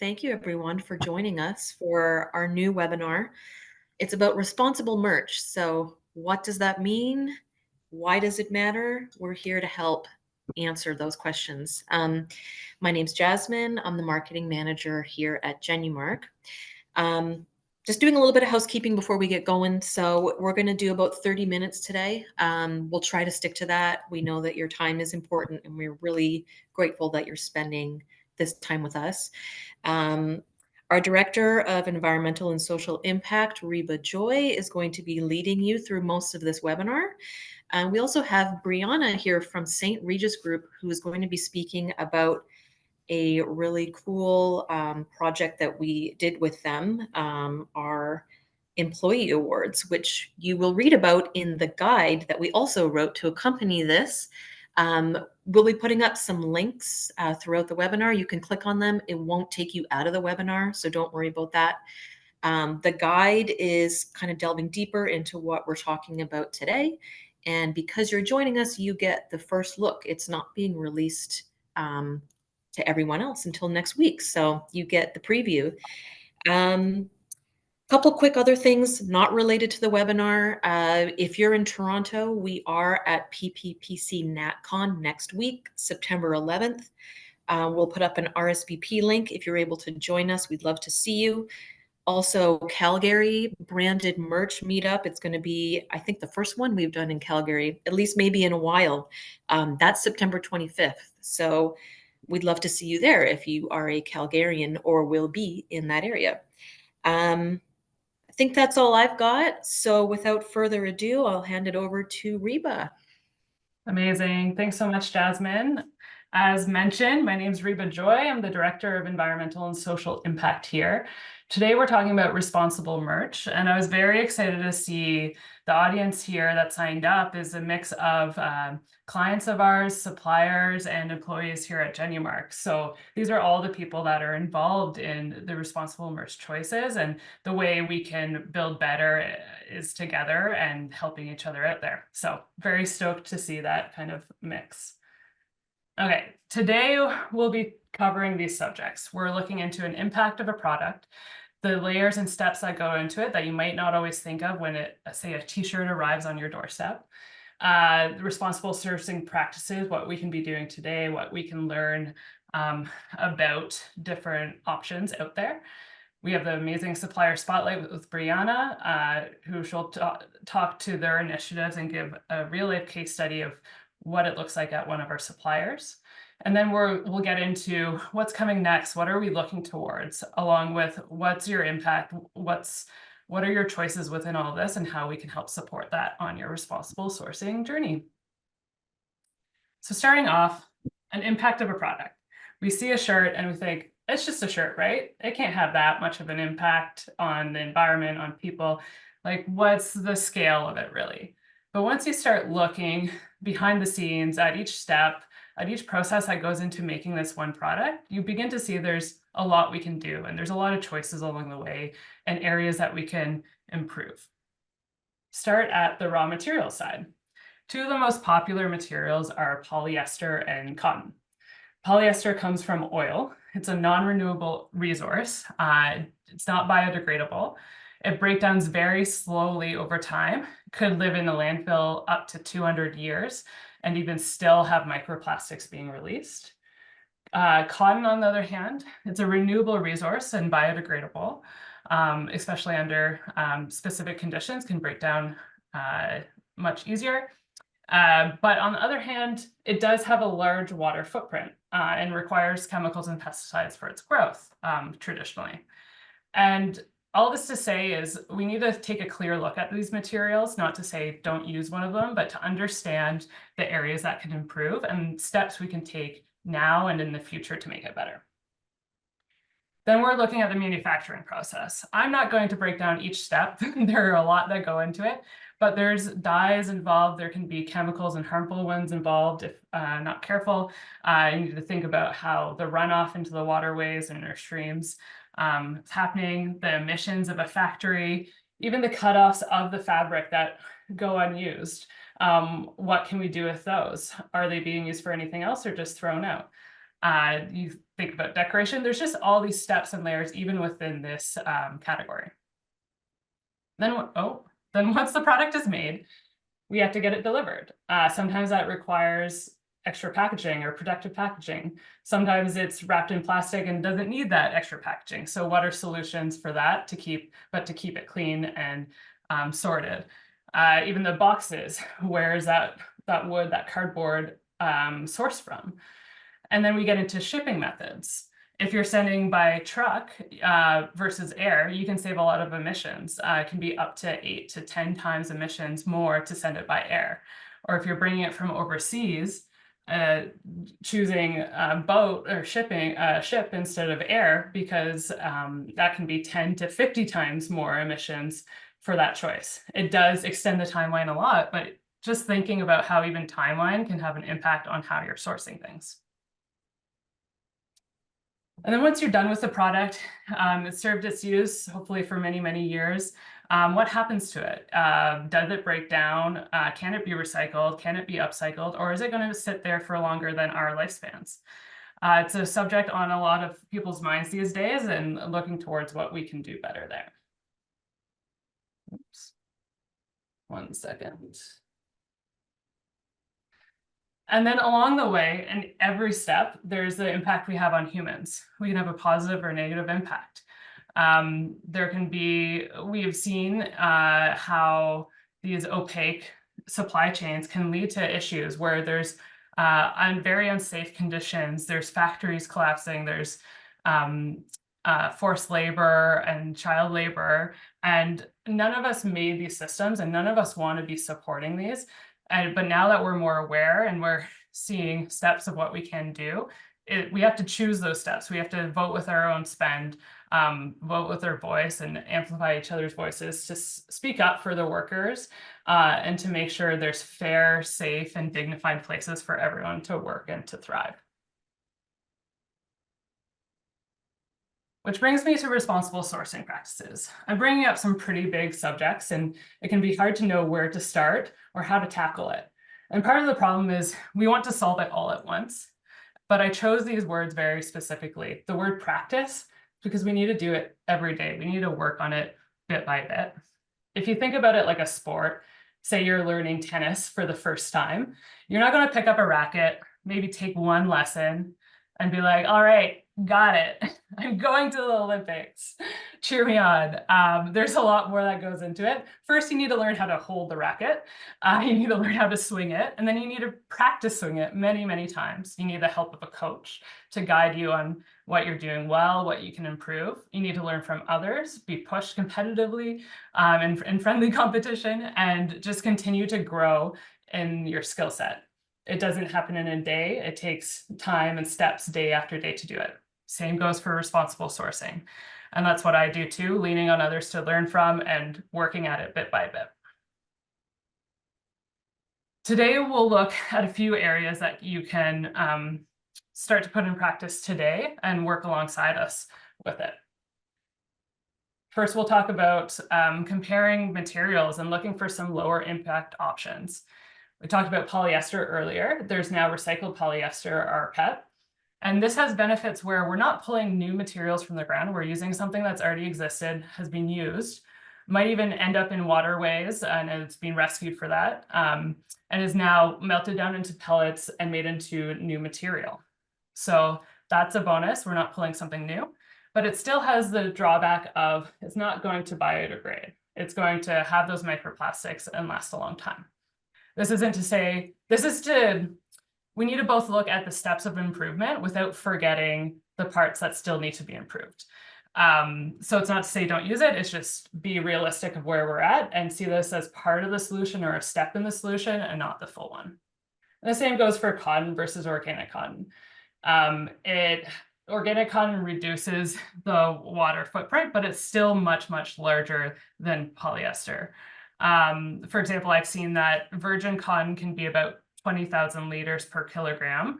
Thank you, everyone, for joining us for our new webinar. It's about responsible merch. So, what does that mean? Why does it matter? We're here to help answer those questions. My name's Jasmine. I'm the marketing manager here at Genumark. Um, just doing a little bit of housekeeping before we get going. So, we're going to do about 30 minutes today. We'll try to stick to that. We know that your time is important, and we're really grateful that you're spending this time with us. Um, our Director of Environmental and Social Impact, Reba Joy, is going to be leading you through most of this webinar. We also have Brianna here from St. Regis Group, who is going to be speaking about a really cool project that we did with them, our employee awards, which you will read about in the guide that we also wrote to accompany this. We'll be putting up some links throughout the webinar. You can click on them. It won't take you out of the webinar, so don't worry about that. The guide is kind of delving deeper into what we're talking about today. And because you're joining us, you get the first look. It's not being released to everyone else until next week. So you get the preview. Couple quick other things not related to the webinar. If you're in Toronto, we are at PPPC NatCon next week, September 11th. We'll put up an RSVP link if you're able to join us. We'd love to see you. Also, Calgary branded merch meetup. It's going to be, I think, the first one we've done in Calgary, at least maybe in a while. That's September 25th. So we'd love to see you there if you are a Calgarian or will be in that area. I think that's all I've got. So without further ado, I'll hand it over to Reba. Amazing. Thanks so much, Jasmine. As mentioned, my name is Reba Joy. I'm the Director of Environmental and Social Impact here. Today, we're talking about responsible merch, and I was very excited to see the audience here that signed up is a mix of clients of ours, suppliers, and employees here at Genumark. So these are all the people that are involved in the responsible merch choices, and the way we can build better is together and helping each other out there. So very stoked to see that kind of mix. Okay, today we'll be covering these subjects. We're looking into an impact of a product, the layers and steps that go into it that you might not always think of when say a t-shirt arrives on your doorstep. Responsible sourcing practices, what we can be doing today, what we can learn about different options out there. We have the amazing supplier spotlight with Brianna, who she'll talk to their initiatives and give a real life case study of what it looks like at one of our suppliers. And then we'll get into what's coming next. What are we looking towards, along with what's your impact? What are your choices within all this, and how we can help support that on your responsible sourcing journey. So starting off, an impact of a product. We see a shirt and we think, it's just a shirt, right? It can't have that much of an impact on the environment, on people. Like, what's the scale of it really? But once you start looking behind the scenes at each step, at each process that goes into making this one product, you begin to see there's a lot we can do, and there's a lot of choices along the way and areas that we can improve. Start at the raw material side. Two of the most popular materials are polyester and cotton. Polyester comes from oil. It's a non-renewable resource. It's not biodegradable. It breakdowns very slowly over time, could live in a landfill up to 200 years, and even still have microplastics being released. Cotton, on the other hand, it's a renewable resource and biodegradable, especially under specific conditions, can break down much easier. But on the other hand, it does have a large water footprint and requires chemicals and pesticides for its growth, traditionally. And all this to say is we need to take a clear look at these materials, not to say don't use one of them, but to understand the areas that can improve and steps we can take now and in the future to make it better. Then we're looking at the manufacturing process. I'm not going to break down each step. There are a lot that go into it, but there's dyes involved. There can be chemicals and harmful ones involved if not careful. You need to think about how the runoff into the waterways and our streams is happening, the emissions of a factory, even the cutoffs of the fabric that go unused. What can we do with those? Are they being used for anything else or just thrown out? You think about decoration, there's just all these steps and layers even within this category. Then once the product is made, we have to get it delivered. Sometimes that requires extra packaging or protective packaging. Sometimes it's wrapped in plastic and doesn't need that extra packaging. So what are solutions for that to keep it clean and sorted? Even the boxes, where is that wood, that cardboard sourced from? And then we get into shipping methods. If you're sending by truck versus air, you can save a lot of emissions. It can be up to 8 to 10 times emissions more to send it by air. Or if you're bringing it from overseas, choosing boat or ship instead of air, because that can be 10 to 50 times more emissions for that choice. It does extend the timeline a lot, but just thinking about how even timeline can have an impact on how you're sourcing things. And then once you're done with the product, it's served its use, hopefully for many, many years. What happens to it? Does it break down? Can it be recycled? Can it be upcycled? Or is it going to sit there for longer than our lifespans? It's a subject on a lot of people's minds these days, and looking towards what we can do better there. Oops. 1 second. And then along the way, in every step, there's the impact we have on humans. We can have a positive or negative impact. There can be, we have seen how these opaque supply chains can lead to issues where there's very unsafe conditions, there's factories collapsing, there's forced labor and child labor, and none of us made these systems and none of us want to be supporting these. But now that we're more aware and we're seeing steps of what we can do, we have to choose those steps. We have to vote with our own spend, vote with our voice, and amplify each other's voices to speak up for the workers and to make sure there's fair, safe, and dignified places for everyone to work and to thrive. Which brings me to responsible sourcing practices. I'm bringing up some pretty big subjects, and it can be hard to know where to start or how to tackle it. And part of the problem is we want to solve it all at once, but I chose these words very specifically. The word practice, because we need to do it every day. We need to work on it bit by bit. If you think about it like a sport, say you're learning tennis for the first time, you're not going to pick up a racket, maybe take one lesson and be like, all right, got it. I'm going to the Olympics. Cheer me on. There's a lot more that goes into it. First, you need to learn how to hold the racket. You need to learn how to swing it. And then you need to practice swing it many, many times. You need the help of a coach to guide you on what you're doing well, what you can improve. You need to learn from others, be pushed competitively in friendly competition, and just continue to grow in your skill set. It doesn't happen in a day. It takes time and steps day after day to do it. Same goes for responsible sourcing. And that's what I do too, leaning on others to learn from and working at it bit by bit. Today, we'll look at a few areas that you can start to put in practice today and work alongside us with it. First, we'll talk about comparing materials and looking for some lower impact options. We talked about polyester earlier. There's now recycled polyester, rPET. And this has benefits where we're not pulling new materials from the ground. We're using something that's already existed, has been used, might even end up in waterways, and it's been rescued for that, and is now melted down into pellets and made into new material. So that's a bonus. We're not pulling something new, but it still has the drawback of it's not going to biodegrade. It's going to have those microplastics and last a long time. This isn't to say, we need to both look at the steps of improvement without forgetting the parts that still need to be improved. So it's not to say don't use it, it's just be realistic of where we're at and see this as part of the solution or a step in the solution and not the full one. And the same goes for cotton versus organic cotton. Organic cotton reduces the water footprint, but it's still much, much larger than polyester. For example, I've seen that virgin cotton can be about 20,000 liters per kilogram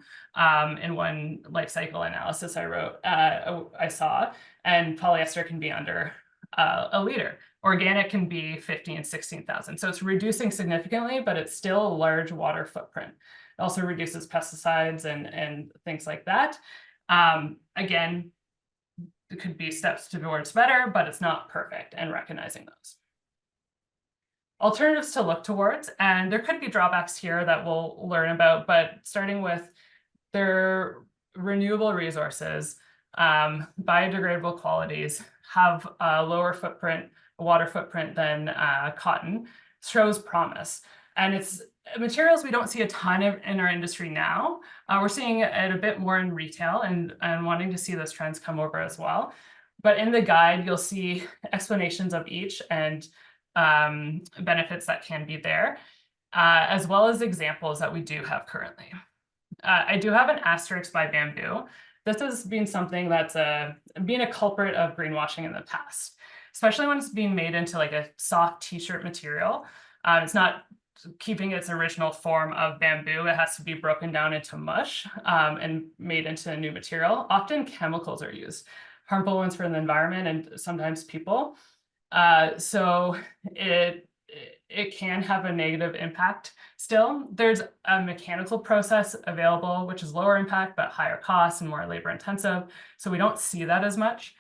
in one life cycle analysis I saw, and polyester can be under a liter. Organic can be 50 and 16,000. So it's reducing significantly, but it's still a large water footprint. It also reduces pesticides and things like that. Again, it could be steps towards better, but it's not perfect, and recognizing those. Alternatives to look towards, and there could be drawbacks here that we'll learn about, but starting with their renewable resources, biodegradable qualities, have a lower footprint, water footprint than cotton, shows promise. And it's materials we don't see a ton of in our industry now. We're seeing it a bit more in retail, and wanting to see those trends come over as well. But in the guide, you'll see explanations of each and benefits that can be there, as well as examples that we do have currently. I do have an asterisk by bamboo. This has been something that's been a culprit of greenwashing in the past, especially when it's being made into like a soft t-shirt material. It's not keeping its original form of bamboo. It has to be broken down into mush and made into a new material. Often chemicals are used, harmful ones for the environment and sometimes people. So it can have a negative impact. Still, there's a mechanical process available, which is lower impact, but higher cost and more labor intensive. So we don't see that as much.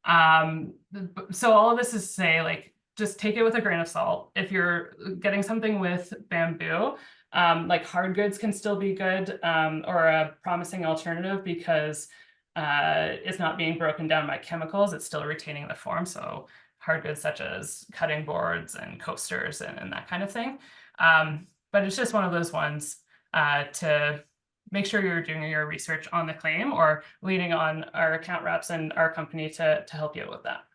So all of this is to say, like, just take it with a grain of salt. If you're getting something with bamboo, like hard goods can still be good, or a promising alternative because it's not being broken down by chemicals. It's still retaining the form. So hard goods such as cutting boards and coasters and that kind of thing. But it's just one of those ones to make sure you're doing your research on the claim or leaning on our account reps and our company to help you with that.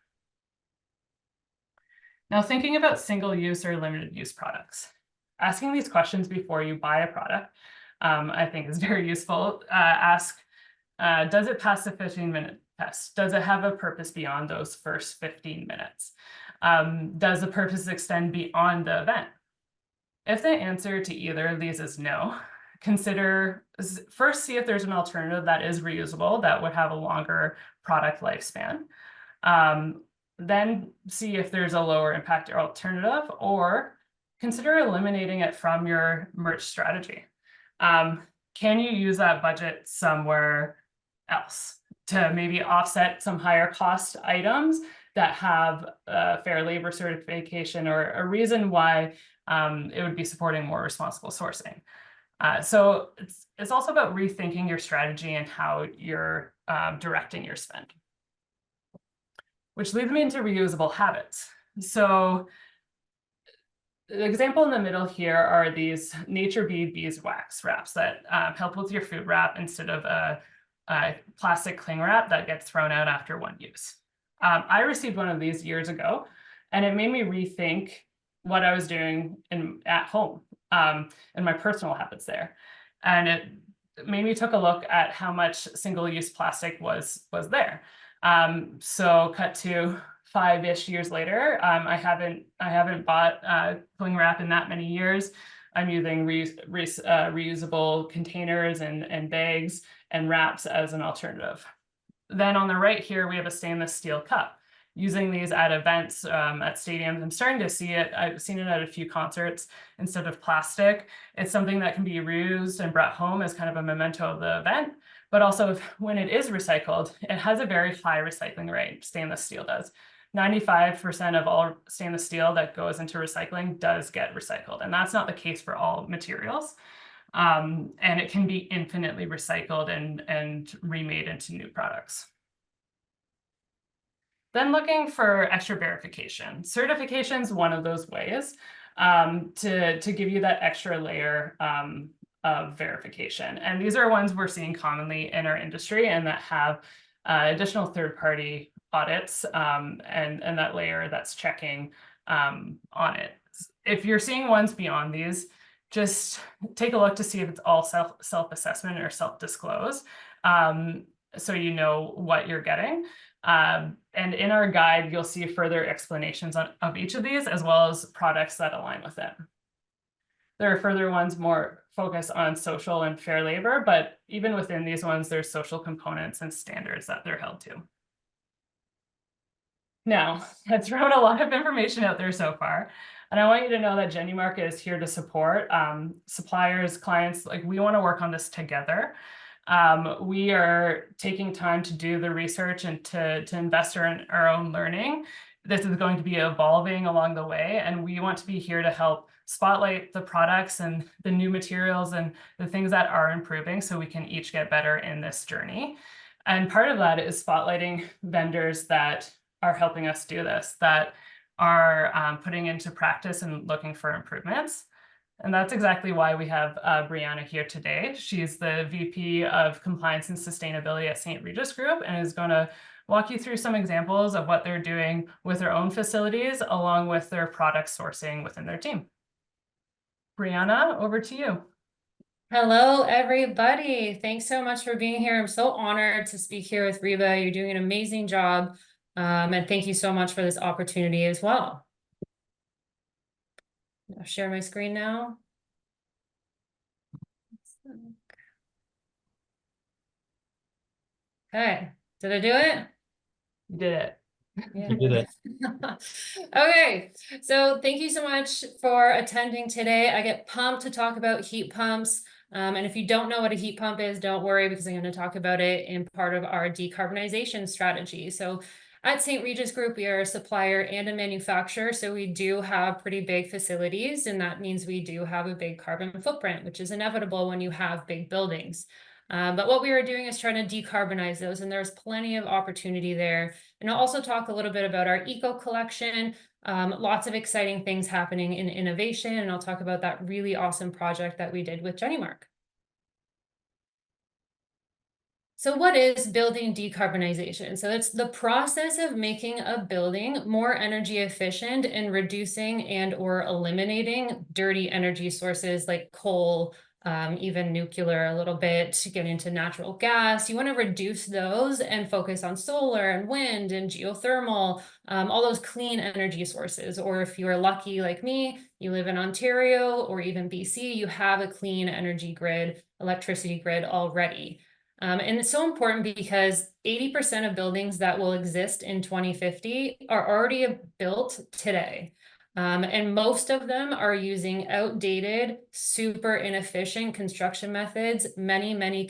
Now, thinking about single-use or limited-use products. Asking these questions before you buy a product, I think is very useful. Ask, does it pass the 15-minute test? Does it have a purpose beyond those first 15 minutes? Does the purpose extend beyond the event? If the answer to either of these is no, consider first, see if there's an alternative that is reusable that would have a longer product lifespan. Then see if there's a lower impact alternative, or consider eliminating it from your merch strategy. Can you use that budget somewhere else to maybe offset some higher cost items that have a fair labor certification or a reason why it would be supporting more responsible sourcing? So it's also about rethinking your strategy and how you're directing your spend. Which leads me into reusable habits. So the example in the middle here are these Nature Bee beeswax wraps that help with your food wrap instead of a plastic cling wrap that gets thrown out after one use. I received one of these years ago, and it made me rethink what I was doing at home and my personal habits there. And it made me take a look at how much single-use plastic was there. So cut to 5-ish years later, I haven't bought cling wrap in that many years. I'm using reusable containers and bags and wraps as an alternative. Then on the right here, we have a stainless steel cup. Using these at events, at stadiums, I'm starting to see it. I've seen it at a few concerts instead of plastic. It's something that can be reused and brought home as kind of a memento of the event. But also, when it is recycled, it has a very high recycling rate. Stainless steel does. 95% of all stainless steel that goes into recycling does get recycled. And that's not the case for all materials. And it can be infinitely recycled and remade into new products. Then looking for extra verification. Certification is one of those ways to give you that extra layer of verification. And these are ones we're seeing commonly in our industry and that have additional third-party audits and that layer that's checking on it. If you're seeing ones beyond these, just take a look to see if it's all self-assessment or self-disclose, so you know what you're getting. And in our guide, you'll see further explanations of each of these, as well as products that align with it. There are further ones more focused on social and fair labor, but even within these ones, there's social components and standards that they're held to. Now, I've thrown a lot of information out there so far. And I want you to know that Genumark is here to support suppliers, clients. Like, we want to work on this together. We are taking time to do the research and to invest in our own learning. This is going to be evolving along the way, and we want to be here to help spotlight the products and the new materials and the things that are improving so we can each get better in this journey. And part of that is spotlighting vendors that are helping us do this, that are putting into practice and looking for improvements. And that's exactly why we have Brianna here today. She's the VP of Compliance and Sustainability at St. Regis Group, and is going to walk you through some examples of what they're doing with their own facilities, along with their product sourcing within their team. Brianna, over to you. Hello, everybody. Thanks so much for being here. I'm so honored to speak here with Reba. You're doing an amazing job. And thank you so much for this opportunity as well. I'll share my screen now. Okay, did I do it? You did it. Yeah. You did it. Okay, so thank you so much for attending today. I get pumped to talk about heat pumps. And if you don't know what a heat pump is, don't worry, because I'm going to talk about it in part of our decarbonization strategy. So at St. Regis Group, we are a supplier and a manufacturer. So we do have pretty big facilities, and that means we do have a big carbon footprint, which is inevitable when you have big buildings. But what we are doing is trying to decarbonize those, and there's plenty of opportunity there. And I'll also talk a little bit about our eco collection. Lots of exciting things happening in innovation, and I'll talk about that really awesome project that we did with Genumark. So what is building decarbonization? So it's the process of making a building more energy efficient and reducing and or eliminating dirty energy sources like coal, even nuclear a little bit, get into natural gas. You want to reduce those and focus on solar and wind and geothermal, all those clean energy sources. Or if you're lucky like me, you live in Ontario or even BC, you have a clean energy grid, electricity grid already. And it's so important because 80% of buildings that will exist in 2050 are already built today. And most of them are using outdated, super inefficient construction methods. Many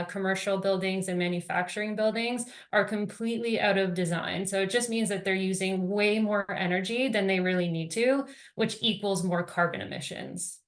commercial buildings and manufacturing buildings are completely out of design. So it just means that they're using way more energy than they really need to, which equals more carbon emissions.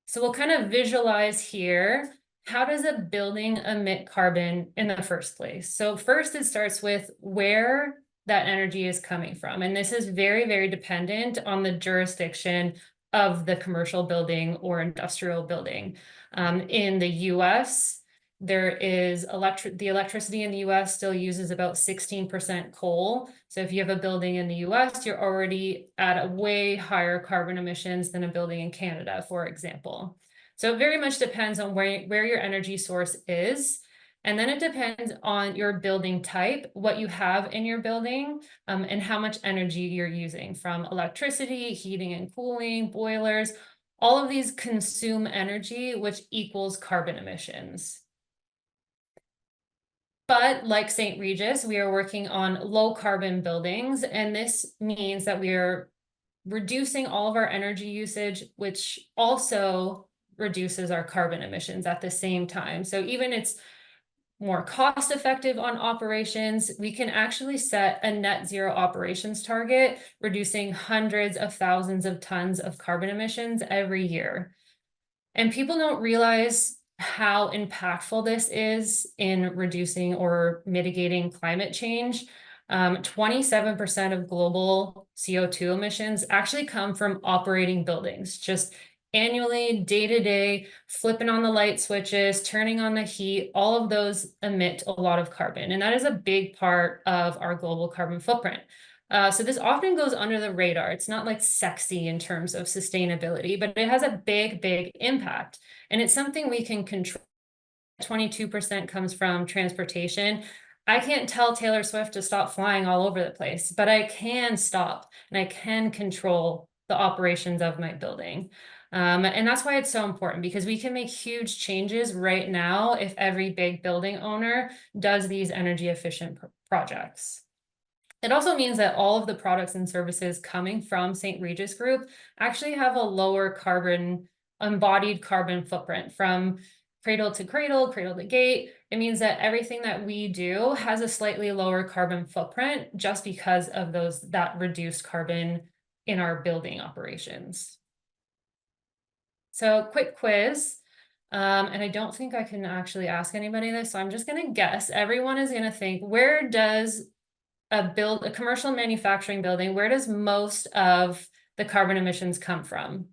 So we'll kind of visualize here, how does a building emit carbon in the first place? So first, it starts with where that energy is coming from. And this is very dependent on the jurisdiction of the commercial building or industrial building. In the US, there is the electricity in the US still uses about 16% coal. So if you have a building in the US, you're already at a way higher carbon emissions than a building in Canada, for example. So it very much depends on where your energy source is. And then it depends on your building type, what you have in your building, and how much energy you're using, from electricity, heating and cooling, boilers. All of these consume energy, which equals carbon emissions. But like St. Regis, we are working on low carbon buildings, and this means that we are reducing all of our energy usage, which also reduces our carbon emissions at the same time. So even it's more cost effective on operations, we can actually set a net zero operations target, reducing hundreds of thousands of tons of carbon emissions every year. And people don't realize how impactful this is in reducing or mitigating climate change. 27% of global CO2 emissions actually come from operating buildings, just annually, day to day, flipping on the light switches, turning on the heat. All of those emit a lot of carbon. And that is a big part of our global carbon footprint. So this often goes under the radar. It's not like sexy in terms of sustainability, but it has a big impact. And it's something we can control. 22% comes from transportation. I can't tell Taylor Swift to stop flying all over the place, but I can stop and I can control the operations of my building. And that's why it's so important, because we can make huge changes right now if every big building owner does these energy efficient projects. It also means that all of the products and services coming from St. Regis Group actually have a lower embodied carbon footprint from cradle to cradle, cradle to gate. It means that everything that we do has a slightly lower carbon footprint just because of that reduced carbon in our building operations. So quick quiz. And I don't think I can actually ask anybody this, so I'm just going to guess. Everyone is going to think, where does a commercial manufacturing building, where does most of the carbon emissions come from?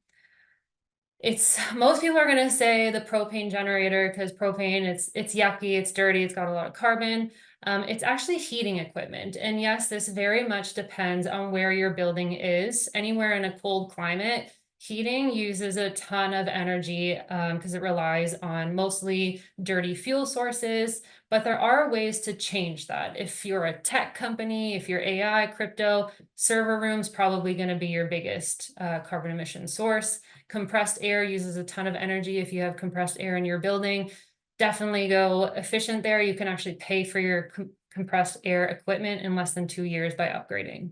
Most people are going to say the propane generator, because propane, it's yucky, it's dirty, it's got a lot of carbon. It's actually heating equipment. And yes, this very much depends on where your building is. Anywhere in a cold climate, heating uses a ton of energy because it relies on mostly dirty fuel sources. But there are ways to change that. If you're a tech company, if you're AI, crypto, server rooms probably going to be your biggest carbon emission source. Compressed air uses a ton of energy. If you have compressed air in your building, definitely go efficient there. You can actually pay for your compressed air equipment in less than 2 years by upgrading.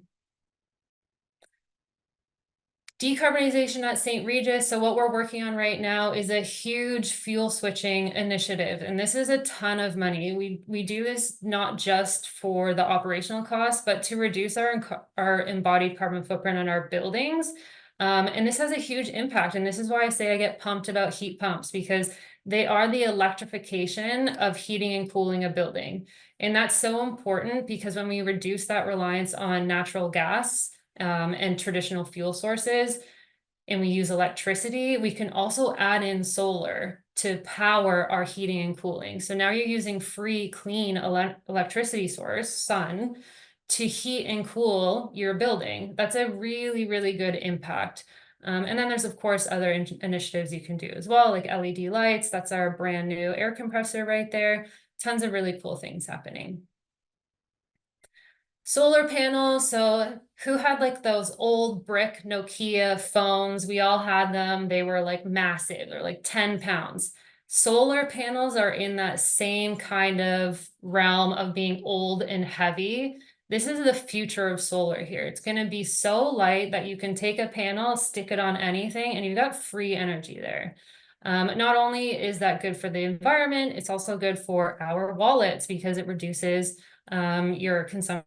Decarbonization at St. Regis. So what we're working on right now is a huge fuel switching initiative. And this is a ton of money. We do this not just for the operational costs, but to reduce our embodied carbon footprint on our buildings. And this has a huge impact. And this is why I say I get pumped about heat pumps, because they are the electrification of heating and cooling a building. And that's so important because when we reduce that reliance on natural gas, and traditional fuel sources, and we use electricity, we can also add in solar to power our heating and cooling. So now you're using free, clean electricity source, sun, to heat and cool your building. That's a really, really good impact. And then there's, of course, other initiatives you can do as well, like LED lights. That's our brand new air compressor right there. Tons of really cool things happening. Solar panels. So who had like those old brick Nokia phones? We all had them. They were like massive. They're like 10 pounds. Solar panels are in that same kind of realm of being old and heavy. This is the future of solar here. It's going to be so light that you can take a panel, stick it on anything, and you've got free energy there. Not only is that good for the environment, it's also good for our wallets because it reduces your consumption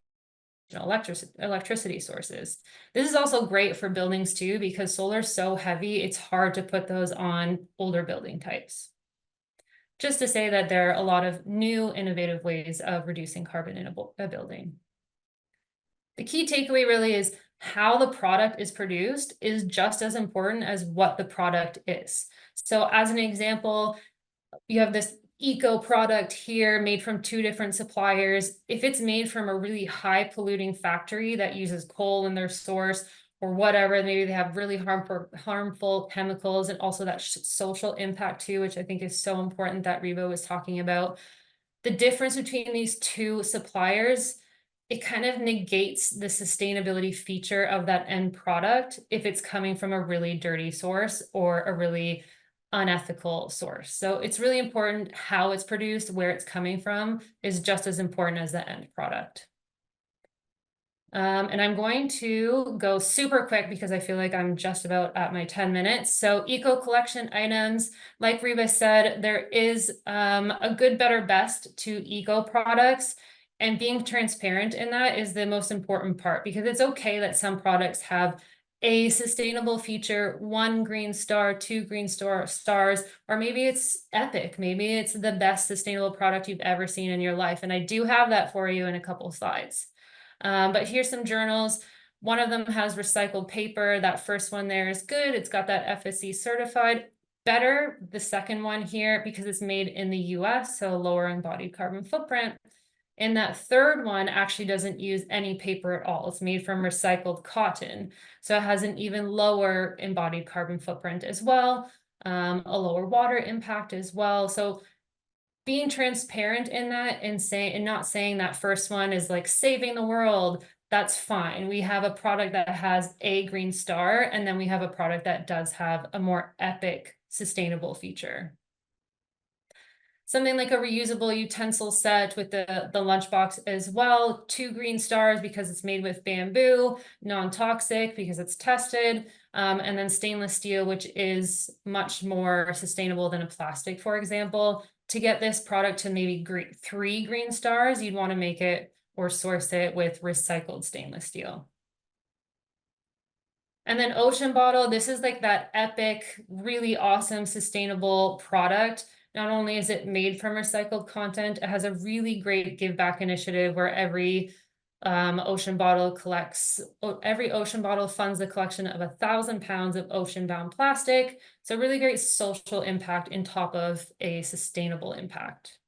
electricity sources. This is also great for buildings too, because solar is so heavy, it's hard to put those on older building types. Just to say that there are a lot of new innovative ways of reducing carbon in a building. The key takeaway really is how the product is produced is just as important as what the product is. So as an example, you have this eco product here made from 2 different suppliers. If it's made from a really high polluting factory that uses coal in their source or whatever, maybe they have really harmful chemicals, and also that social impact too, which I think is so important that Reba was talking about. The difference between these 2 suppliers, it kind of negates the sustainability feature of that end product if it's coming from a really dirty source or a really unethical source. So it's really important how it's produced, where it's coming from is just as important as the end product. And I'm going to go super quick because I feel like I'm just about at my 10 minutes. So eco collection items, like Reba said, there is a good, better, best to eco products. And being transparent in that is the most important part, because it's okay that some products have a sustainable feature, 1 green star, 2 green stars, or maybe it's epic. Maybe it's the best sustainable product you've ever seen in your life. And I do have that for you in a couple slides. But here's some journals. One of them has recycled paper. That first one there is good. It's got that FSC certified. Better, the second one here, because it's made in the US, so lower embodied carbon footprint. And that third one actually doesn't use any paper at all. It's made from recycled cotton. So it has an even lower embodied carbon footprint as well, a lower water impact as well. So being transparent in that and not saying that first one is like saving the world, that's fine. We have a product that has a green star, and then we have a product that does have a more epic sustainable feature. Something like a reusable utensil set with the lunchbox as well. 2 green stars because it's made with bamboo, non-toxic because it's tested, and then stainless steel, which is much more sustainable than a plastic, for example. To get this product to maybe 3 green stars, you'd want to make it or source it with recycled stainless steel. And then Ocean Bottle, this is like that epic, really awesome, sustainable product. Not only is it made from recycled content, it has a really great give back initiative where every ocean bottle funds the collection of 1,000 pounds of ocean bound plastic. So really great social impact on top of a sustainable impact.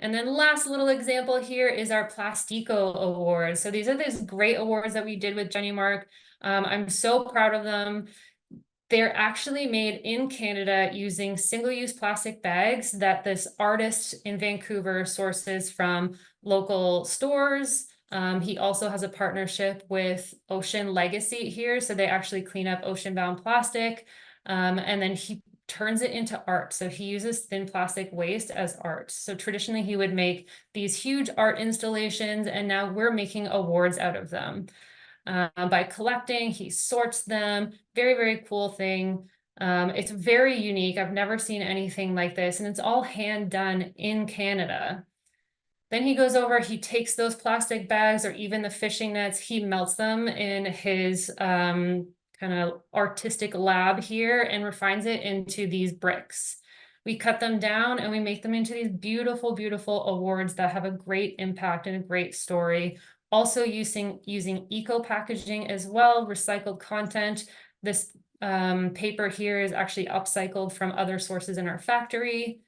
And then last little example here is our Plastico Awards. So these are these great awards that we did with Genumark. I'm so proud of them. They're actually made in Canada using single-use plastic bags that this artist in Vancouver sources from local stores. He also has a partnership with Ocean Legacy here, so they actually clean up ocean-bound plastic. And then he turns it into art. So he uses thin plastic waste as art. So traditionally he would make these huge art installations, and now we're making awards out of them. By collecting, he sorts them. Very, very cool thing. It's very unique. I've never seen anything like this, and it's all hand done in Canada. Then he goes over, he takes those plastic bags or even the fishing nets, he melts them in his kind of artistic lab here and refines it into these bricks. We cut them down and we make them into these beautiful, beautiful awards that have a great impact and a great story. Also using eco packaging as well, recycled content. This paper here is actually upcycled from other sources in our factory.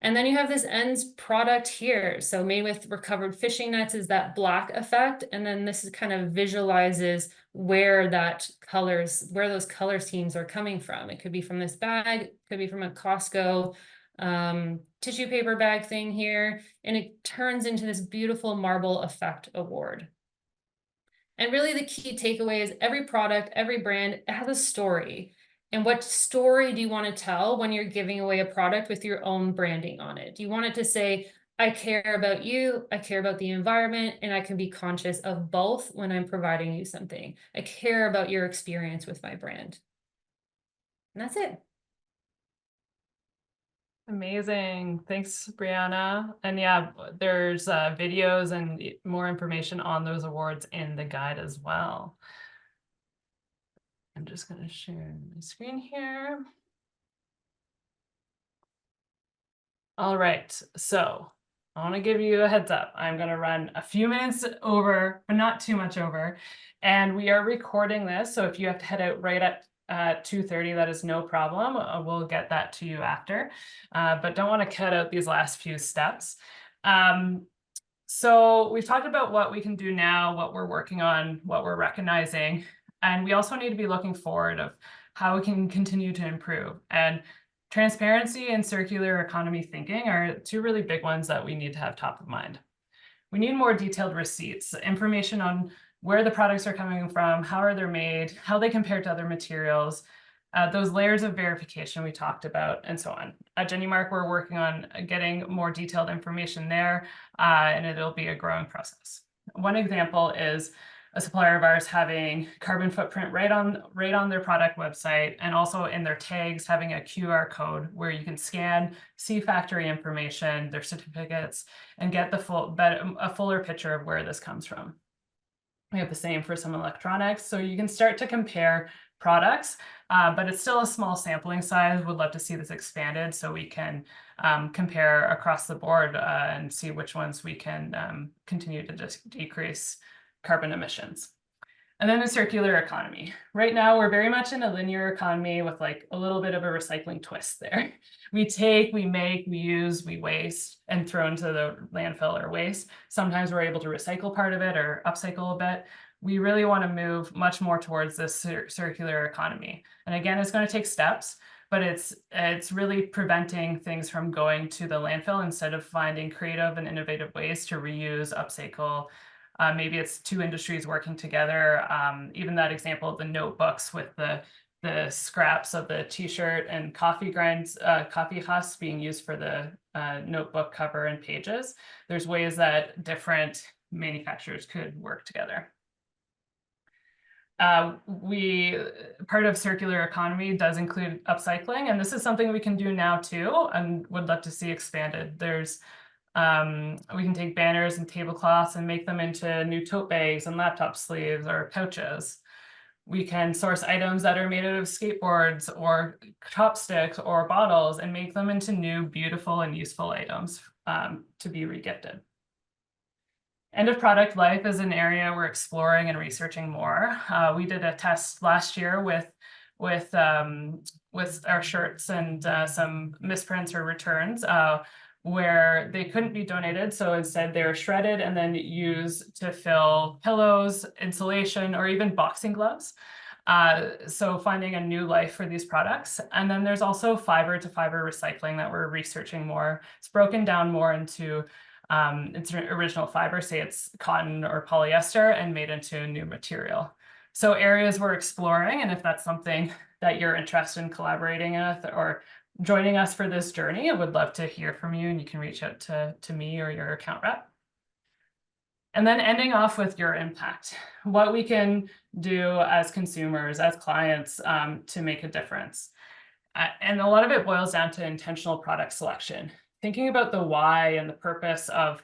And then you have this ends product here. So made with recovered fishing nets is that black effect. And then this is kind of visualizes where those color schemes are coming from. It could be from this bag, it could be from a Costco tissue paper bag thing here. And it turns into this beautiful marble effect award. And really the key takeaway is every product, every brand, it has a story. And what story do you want to tell when you're giving away a product with your own branding on it? Do you want it to say, I care about you, I care about the environment, and I can be conscious of both when I'm providing you something. I care about your experience with my brand. And that's it. Amazing. Thanks, Brianna. And yeah, there's videos and more information on those awards in the guide as well. I'm just going to share my screen here. All right, so I want to give you a heads up. I'm going to run a few minutes over, but not too much over. And we are recording this, so if you have to head out right at 2:30, that is no problem. We'll get that to you after, but don't want to cut out these last few steps. So we've talked about what we can do now, what we're working on, what we're recognizing, and we also need to be looking forward of how we can continue to improve. And transparency and circular economy thinking are two really big ones that we need to have top of mind. We need more detailed receipts, information on where the products are coming from, how are they made, how they compare to other materials, those layers of verification we talked about, and so on. At Genumark, we're working on getting more detailed information there, and it'll be a growing process. One example is a supplier of ours having carbon footprint right on their product website, and also in their tags having a QR code where you can scan, see factory information, their certificates, and get a fuller picture of where this comes from. We have the same for some electronics, so you can start to compare products, but it's still a small sampling size. Would love to see this expanded so we can compare across the board and see which ones we can continue to just decrease carbon emissions. And then the circular economy. Right now, we're very much in a linear economy with like a little bit of a recycling twist there. We take, we make, we use, we waste, and throw into the landfill or waste. Sometimes we're able to recycle part of it or upcycle a bit. We really want to move much more towards this circular economy. And again, it's going to take steps, but it's really preventing things from going to the landfill instead of finding creative and innovative ways to reuse, upcycle. Maybe it's two industries working together. Even that example of the notebooks with the the scraps of the t-shirt and coffee grinds, coffee husks being used for the notebook cover and pages. There's ways that different manufacturers could work together. Part of circular economy does include upcycling, and this is something we can do now too, and would love to see expanded. There's we can take banners and tablecloths and make them into new tote bags and laptop sleeves or pouches. We can source items that are made out of skateboards or chopsticks or bottles and make them into new, beautiful and useful items to be regifted. End of product life is an area we're exploring and researching more. We did a test last year with our shirts and some misprints or returns where they couldn't be donated. So instead they're shredded and then used to fill pillows, insulation, or even boxing gloves. So finding a new life for these products. And then there's also fiber to fiber recycling that we're researching more. It's broken down more into its original fiber, say it's cotton or polyester, and made into a new material. So areas we're exploring, and if that's something that you're interested in collaborating with or joining us for this journey, I would love to hear from you, and you can reach out to me or your account rep. And then ending off with your impact, what we can do as consumers, as clients, to make a difference. And a lot of it boils down to intentional product selection. Thinking about the why and the purpose of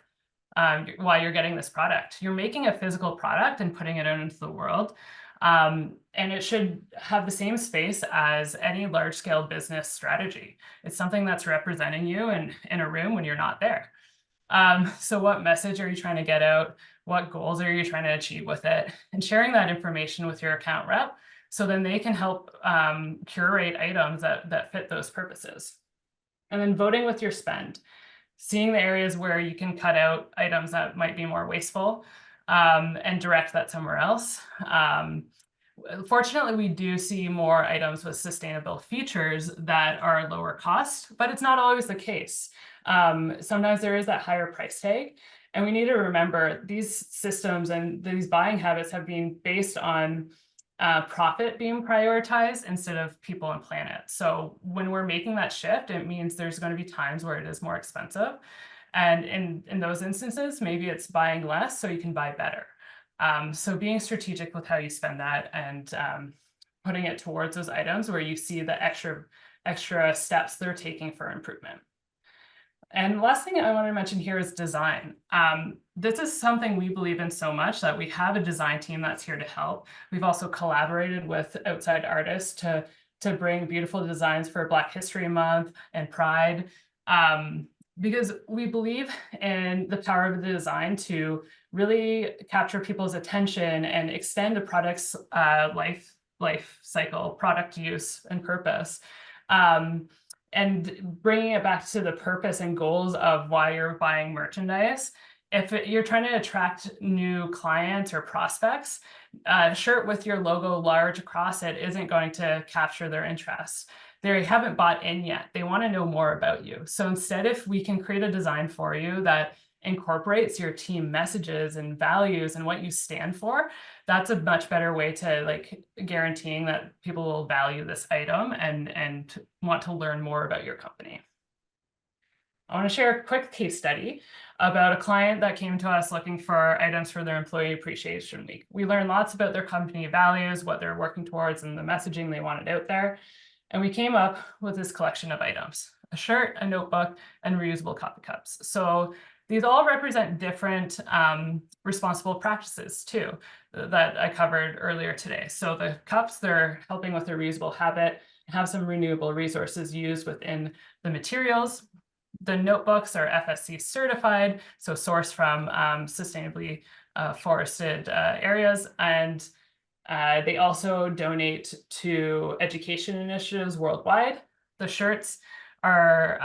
why you're getting this product. You're making a physical product and putting it out into the world. And it should have the same space as any large scale business strategy. It's something that's representing you in a room when you're not there. So what message are you trying to get out? What goals are you trying to achieve with it? And sharing that information with your account rep so then they can help curate items that fit those purposes. And then voting with your spend, seeing the areas where you can cut out items that might be more wasteful and direct that somewhere else. Fortunately, we do see more items with sustainable features that are lower cost, but it's not always the case. Sometimes there is that higher price tag. And we need to remember these systems and these buying habits have been based on profit being prioritized instead of people and planet. So when we're making that shift, it means there's going to be times where it is more expensive. And in those instances, maybe it's buying less so you can buy better. So being strategic with how you spend that and putting it towards those items where you see the extra steps they're taking for improvement. And last thing I want to mention here is design. This is something we believe in so much that we have a design team that's here to help. We've also collaborated with outside artists to bring beautiful designs for Black History Month and Pride, because we believe in the power of the design to really capture people's attention and extend a product's life cycle, product use and purpose. And bringing it back to the purpose and goals of why you're buying merchandise. If you're trying to attract new clients or prospects, a shirt with your logo large across it isn't going to capture their interest. They haven't bought in yet. They want to know more about you. So instead, if we can create a design for you that incorporates your team messages and values and what you stand for, that's a much better way to guaranteeing that people will value this item and want to learn more about your company. I want to share a quick case study about a client that came to us looking for items for their Employee Appreciation Week. We learned lots about their company values, what they're working towards, and the messaging they wanted out there. And we came up with this collection of items: a shirt, a notebook, and reusable coffee cups. So these all represent different responsible practices too that I covered earlier today. So the cups, they're helping with the reusable habit, have some renewable resources used within the materials. The notebooks are FSC certified, so sourced from sustainably forested areas. And they also donate to education initiatives worldwide. The shirts are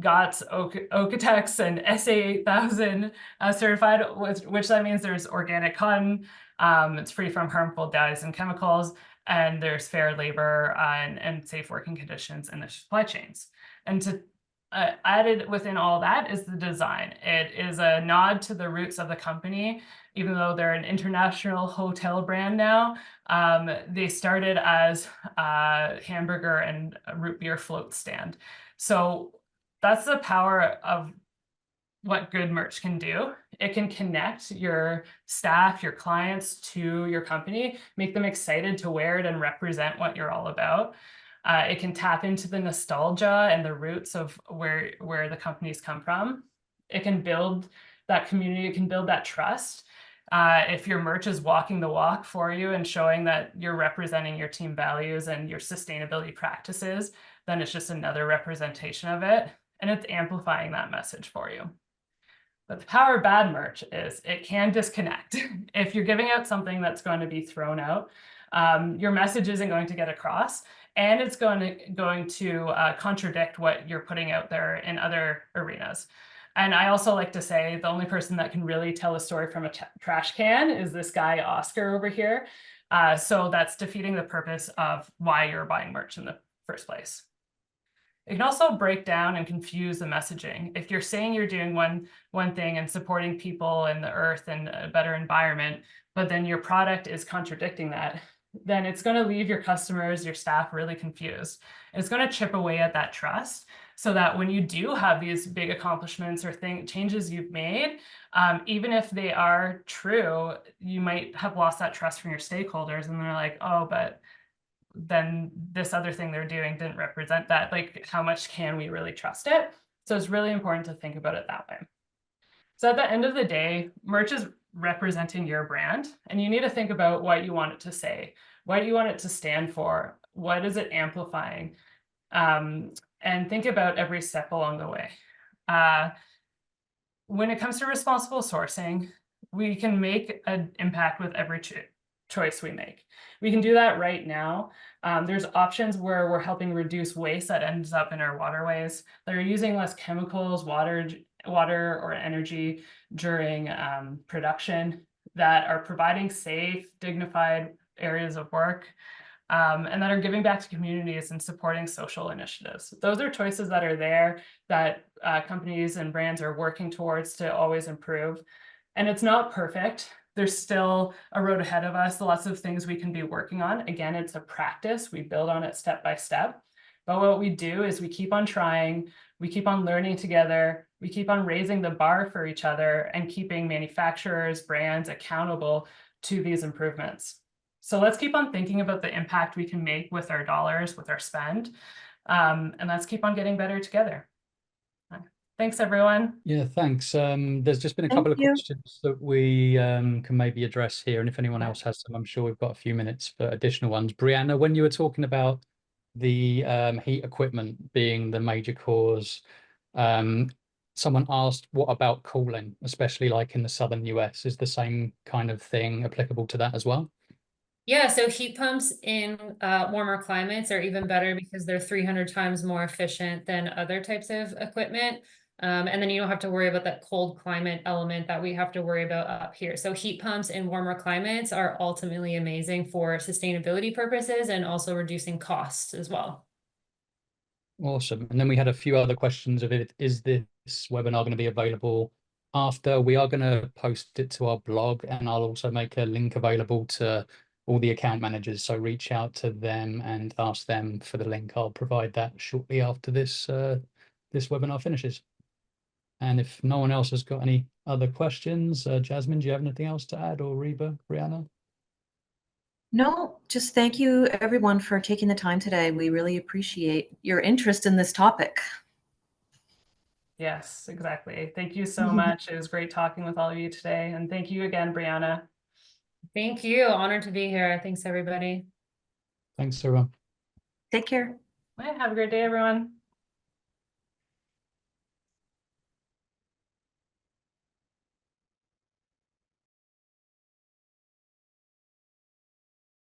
GOTS, Okotex, and SA8000 certified, which that means there's organic cotton, it's free from harmful dyes and chemicals, and there's fair labor and safe working conditions in the supply chains. And to added within all that is the design. It is a nod to the roots of the company, even though they're an international hotel brand now. They started as a hamburger and a root beer float stand. So that's the power of what good merch can do. It can connect your staff, your clients to your company, make them excited to wear it and represent what you're all about. It can tap into the nostalgia and the roots of where the companies come from. It can build that community, it can build that trust. If your merch is walking the walk for you and showing that you're representing your team values and your sustainability practices, then it's just another representation of it. And it's amplifying that message for you. But the power of bad merch is it can disconnect. If you're giving out something that's going to be thrown out, your message isn't going to get across, and it's going to contradict what you're putting out there in other arenas. And I also like to say the only person that can really tell a story from a trash can is this guy, Oscar, over here. So that's defeating the purpose of why you're buying merch in the first place. It can also break down and confuse the messaging. If you're saying you're doing one thing and supporting people and the earth and a better environment, but then your product is contradicting that, then it's going to leave your customers, your staff really confused. And it's going to chip away at that trust, so that when you do have these big accomplishments or changes you've made, even if they are true, you might have lost that trust from your stakeholders, and they're like, oh, but then this other thing they're doing didn't represent that. Like, how much can we really trust it? So it's really important to think about it that way. So at the end of the day, merch is representing your brand, and you need to think about what you want it to say, what you want it to stand for, what is it amplifying, and think about every step along the way. When it comes to responsible sourcing, we can make an impact with every choice we make. We can do that right now. There's options where we're helping reduce waste that ends up in our waterways. They're using less chemicals, water or energy during production, that are providing safe, dignified areas of work, and that are giving back to communities and supporting social initiatives. Those are choices that are there that companies and brands are working towards to always improve. And it's not perfect. There's still a road ahead of us, lots of things we can be working on. Again, it's a practice. We build on it step by step. But what we do is we keep on trying, we keep on learning together, we keep on raising the bar for each other and keeping manufacturers, brands accountable to these improvements. So let's keep on thinking about the impact we can make with our dollars, with our spend, and let's keep on getting better together. Thanks, everyone. Yeah, thanks. There's just been a Thank couple of you. questions that we can maybe address here. And if anyone else has some, I'm sure we've got a few minutes for additional ones. Brianna, when you were talking about the heat equipment being the major cause, someone asked, what about cooling, especially like in the southern US? Is the same kind of thing applicable to that as well? Yeah, so heat pumps in warmer climates are even better because they're 300 times more efficient than other types of equipment. And then you don't have to worry about that cold climate element that we have to worry about up here. So heat pumps in warmer climates are ultimately amazing for sustainability purposes and also reducing costs as well. Awesome. And then we had a few other questions of it. Is this webinar going to be available after? We are going to post it to our blog, and I'll also make a link available to all the account managers. So reach out to them and ask them for the link. I'll provide that shortly after this webinar finishes. And if no one else has got any other questions, Jasmine, do you have anything else to add, or Reba, Brianna? No, just thank you everyone for taking the time today. We really appreciate your interest in this topic. Yes, exactly. Thank you so much. It was great talking with all of you today. And thank you again, Brianna. Thank you. Honored to be here. Thanks, everybody. Thanks, everyone. Take care. Have a great day, everyone.